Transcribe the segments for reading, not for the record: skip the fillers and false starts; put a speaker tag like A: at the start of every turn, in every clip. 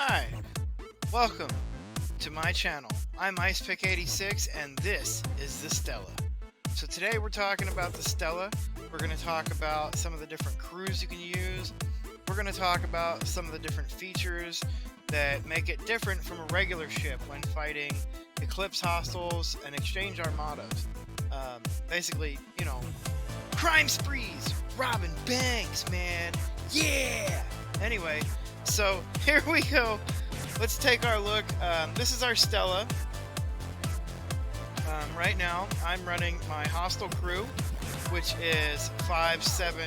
A: Hi, welcome to my channel. I'm IcePick86 and this is the Stella. So today we're talking about the Stella. We're going to talk about some of the different crews you can use. We're going to talk about some of the different features that make it different from a regular ship when fighting Eclipse hostiles and Exchange Armadas. Basically, you know, crime sprees, robbing banks, man. Yeah! Anyway, so here we go. Let's take our look. This is our Stella. Right now, I'm running my hostile crew, which is 5, 7,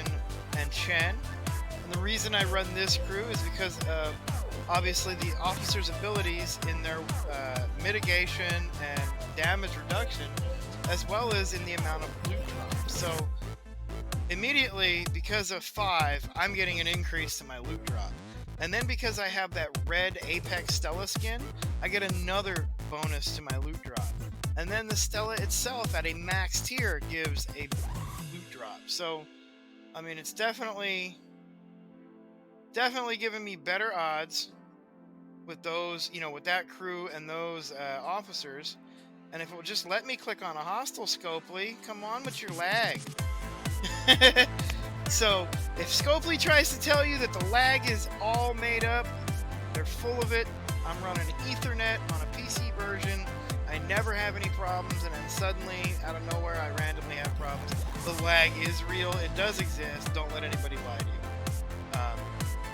A: and Chen. And the reason I run this crew is because of obviously the officers' abilities in their mitigation and damage reduction, as well as in the amount of loot drop. So immediately, because of 5, I'm getting an increase to my loot drop. And then because I have that red Apex Stella skin, I get another bonus to my loot drop. And then the Stella itself at a max tier gives a loot drop. So, I mean, it's definitely giving me better odds with those, you know, with that crew and those officers. And if it would just let me click on a hostile Scopely, come on with your lag. So, if Scopely tries to tell you that the lag is all made up, they're full of it. I'm running Ethernet on a PC version. I never have any problems, and then suddenly, out of nowhere, I randomly have problems. The lag is real. It does exist. Don't let anybody lie to you.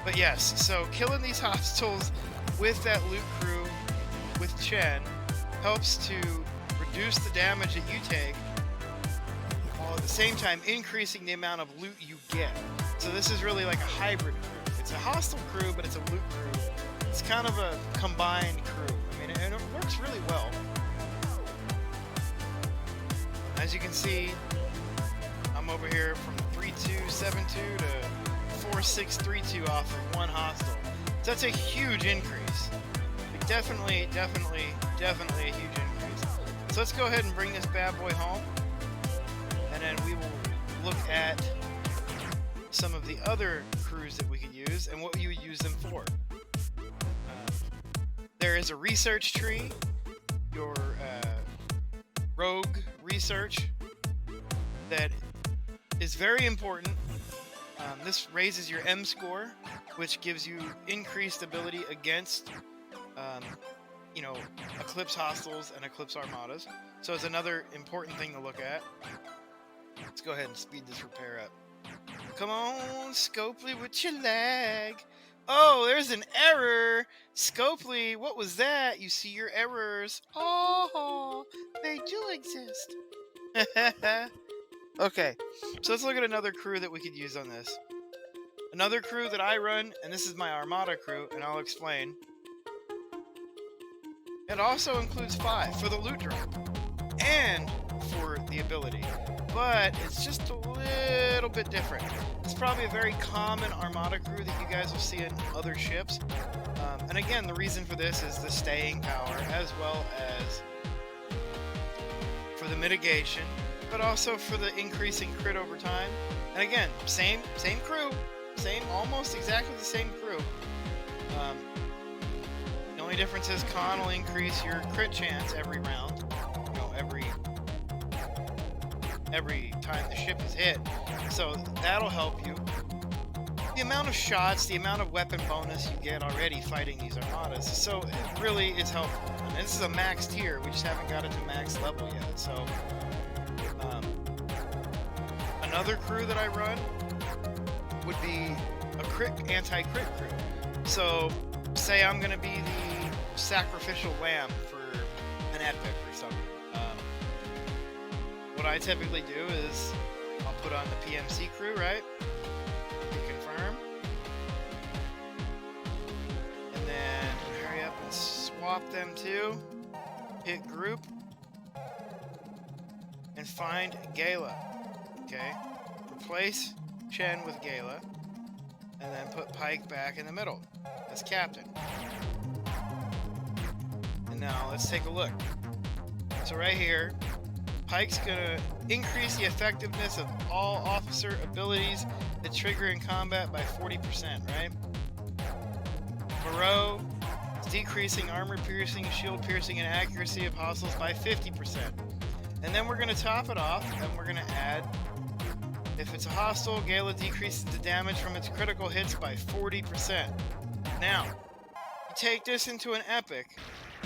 A: But yes, so killing these hostiles with that loot crew, with Chen, helps to reduce the damage that you take, while at the same time increasing the amount of loot you get. So this is really like a hybrid crew. It's a hostile crew, but it's a loot crew. It's kind of a combined crew. I mean, and it works really well. As you can see, I'm over here from 3272 to 4632 off of one hostile. So that's a huge increase. Like definitely a huge increase. So let's go ahead and bring this bad boy home. And then we will look at some of the other crews that we could use and what you would use them for. There is a research tree, your rogue research, that is very important. This raises your M score, which gives you increased ability against you know, Eclipse hostiles and Eclipse armadas. So it's another important thing to look at. Let's go ahead and speed this repair up. Come on, Scopely, with your lag. Oh, there's an error. Scopely, what was that? You see your errors. Oh, they do exist. Okay, so let's look at another crew that we could use on this. Another crew that I run, and this is my Armada crew, and I'll explain. It also includes 5 for the loot drop and for the ability, but it's just a little bit different. It's probably a very common Armada crew that you guys will see in other ships. And again, the reason for this is the staying power, as well as for the mitigation, but also for the increasing crit over time. And again, same crew, almost exactly the same crew. The only difference is Con will increase your crit chance every round, you know, every time the ship is hit. So that'll help you. The amount of shots, the amount of weapon bonus you get already fighting these armadas. So it really is helpful. And this is a max tier. We just haven't got it to max level yet. So another crew that I run would be a anti-crit crew. So say I'm going to be the sacrificial lamb for an epic or something. What I typically do is I'll put on the PMC crew, right? Confirm. And then hurry up and swap them to hit group and find Gala. Okay? Replace Chen with Gala and then put Pike back in the middle as captain. And now let's take a look. So right here, Pike's gonna increase the effectiveness of all officer abilities that trigger in combat by 40%, right? Moreau decreasing armor piercing, shield piercing, and accuracy of hostiles by 50%. And then we're going to top it off, and we're going to add, if it's a hostile, Gala decreases the damage from its critical hits by 40%. Now, you take this into an epic,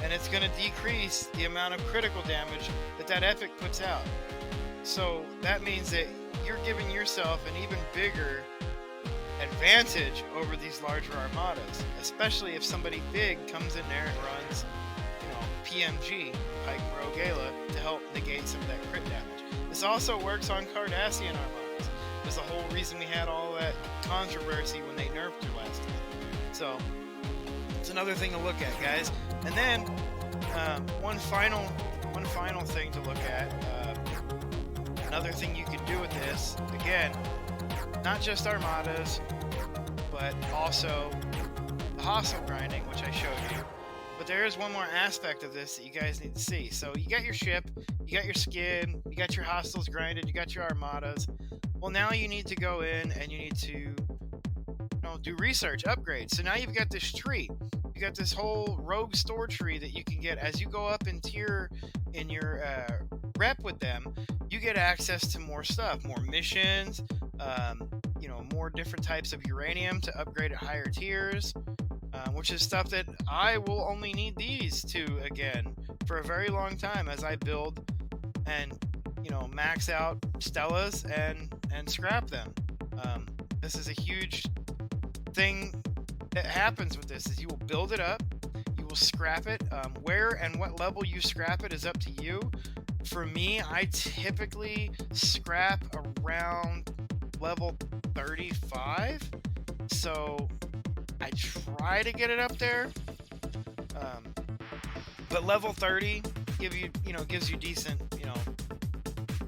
A: and it's going to decrease the amount of critical damage that epic puts out. So that means that you're giving yourself an even bigger advantage over these larger armadas, especially if somebody big comes in there and runs, PMG, Pike Rogue Gala, to help negate some of that crit damage. This also works on Cardassian armadas. There's the whole reason we had all that controversy when they nerfed her last time. So it's another thing to look at, guys. And then one final thing to look at. Another thing you can do with this, again, not just armadas, but also the hostile grinding, which I showed you. But there is one more aspect of this that you guys need to see. So you got your ship, you got your skin, you got your hostiles grinded, you got your armadas. Well, now you need to go in and you need to do research, upgrade. So now you've got this tree. You got this whole rogue store tree that you can get as you go up in tier in your rep with them. You get access to more stuff, more missions, more different types of uranium to upgrade at higher tiers, which is stuff that I will only need these two again for a very long time as I build and max out Stellas and scrap them. This is a huge thing that happens with this, is you will build it up, you will scrap it. Where and what level you scrap it is up to you. For me, I typically scrap around level 35, so I try to get it up there. But level 30 gives you decent,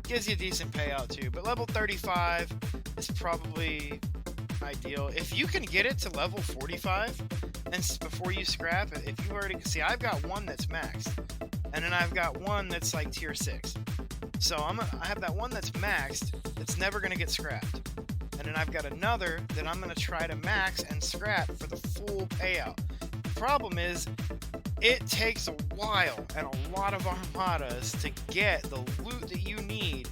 A: gives you a decent payout too. But level 35 is probably ideal. If you can get it to level 45 and before you scrap it, if you already see, I've got one that's maxed, and then I've got one that's like tier 6. So I have that one that's maxed that's never going to get scrapped. And then I've got another that I'm going to try to max and scrap for the full payout. The problem is, it takes a while and a lot of armadas to get the loot that you need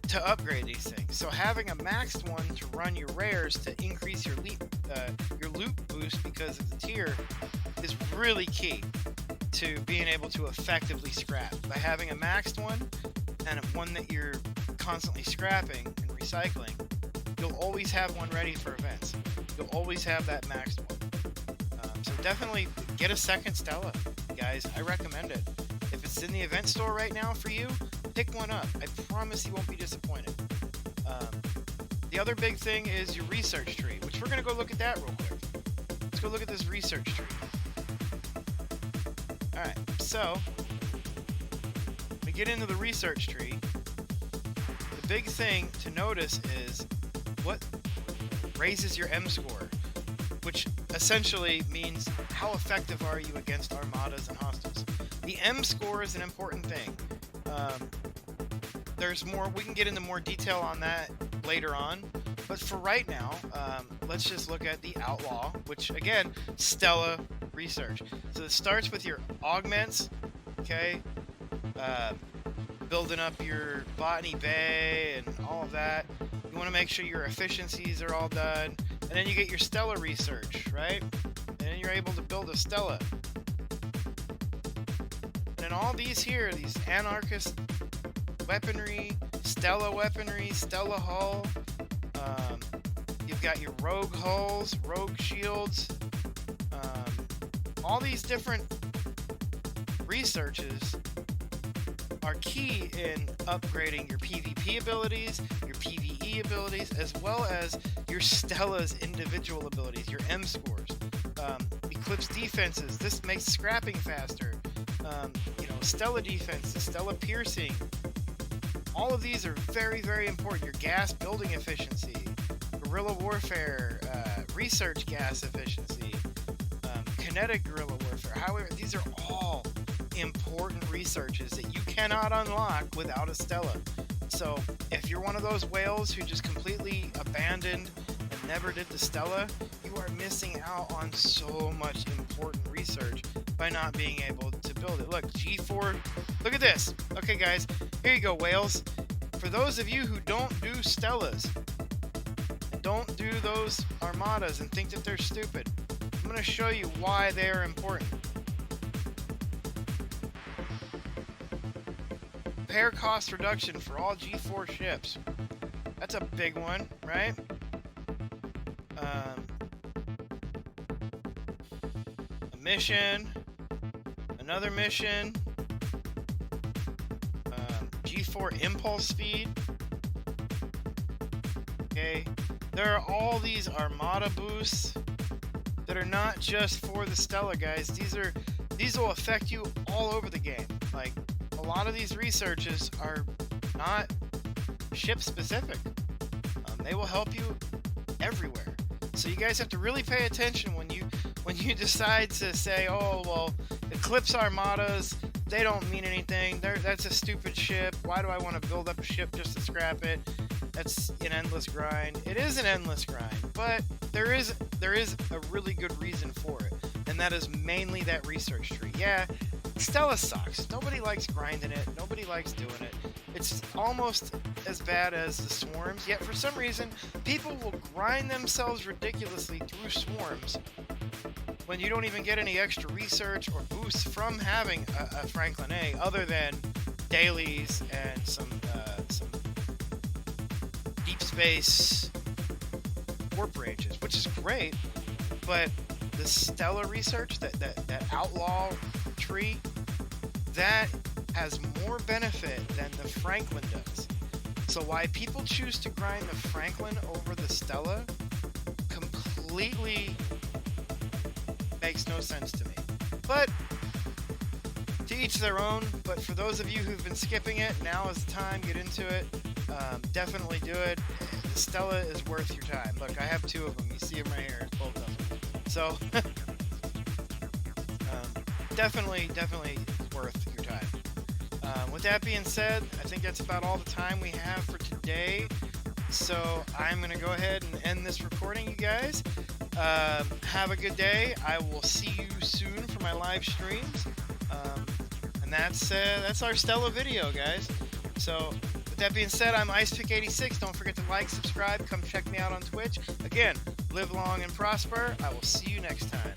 A: to upgrade these things. So having a maxed one to run your rares to increase your loot boost because of the tier is really key to being able to effectively scrap. By having a maxed one and one that you're constantly scrapping and recycling, you'll always have one ready for events. You'll always have that maxed one. So definitely get a second Stella, guys. I recommend it. If it's in the event store right now for you, pick one up. I promise you won't be disappointed. The other big thing is your research tree, which we're going to go look at that real quick. Let's go look at this research tree. Alright, so we get into the research tree. The big thing to notice is what raises your M score, which essentially means how effective are you against armadas and hostiles. The M score is an important thing. There's more, we can get into more detail on that later on, but for right now, let's just look at the outlaw, which again, Stella research. So it starts with your augments, okay, building up your botany bay and all of that. You want to make sure your efficiencies are all done, and then you get your Stella research, right? And then you're able to build a Stella. And then all these here, these anarchist weaponry, Stella hull, you've got your rogue hulls, rogue shields, all these different researches are key in upgrading your PvP abilities, your PvE abilities, as well as your Stella's individual abilities, your M scores. Eclipse defenses, this makes scrapping faster. Stella defenses, Stella piercing. All of these are very, very important. Your gas building efficiency, guerrilla warfare, research gas efficiency, kinetic guerrilla warfare. However, these are all important researches that you cannot unlock without a Stella. So if you're one of those whales who just completely abandoned and never did the Stella, you are missing out on so much important research by not being able to build it. Look, G4, look at this. Okay, guys, here you go, whales. For those of you who don't do Stellas, don't do those Armadas and think that they're stupid, I'm going to show you why they are important. Repair cost reduction for all G4 ships. That's a big one, right? A mission, another mission, G4 impulse speed. Okay, there are all these Armada boosts that are not just for the Stella, guys. These will affect you all over the game. Like, a lot of these researches are not ship specific. They will help you everywhere. So you guys have to really pay attention when you decide to say, oh well, Eclipse Armadas, they don't mean anything. That's a stupid ship. Why do I want to build up a ship just to scrap it? That's an endless grind. It is an endless grind, but there is a really good reason for it, and that is mainly that research tree. Yeah, Stella sucks. Nobody likes grinding it. Nobody likes doing it. It's almost as bad as the swarms, yet for some reason, people will grind themselves ridiculously through swarms when you don't even get any extra research or boosts from having a Franklin A, other than dailies and some deep space warp ranges, which is great, but the Stella research, that outlaw tree, that has more benefit than the Franklin does. So why people choose to grind the Franklin over the Stella completely makes no sense to me. But to each their own. But for those of you who've been skipping it, now is the time. Get into it. Definitely do it. The Stella is worth your time. Look, I have two of them. You see them right here. Both of them. So definitely worth your time. With that being said, I think that's about all the time we have for today. So I'm going to go ahead and end this recording, you guys. Have a good day. I will see you soon for my live streams. And that's our Stella video, guys. So with that being said, I'm IcePick86. Don't forget to like, subscribe, come check me out on Twitch. Again, live long and prosper. I will see you next time.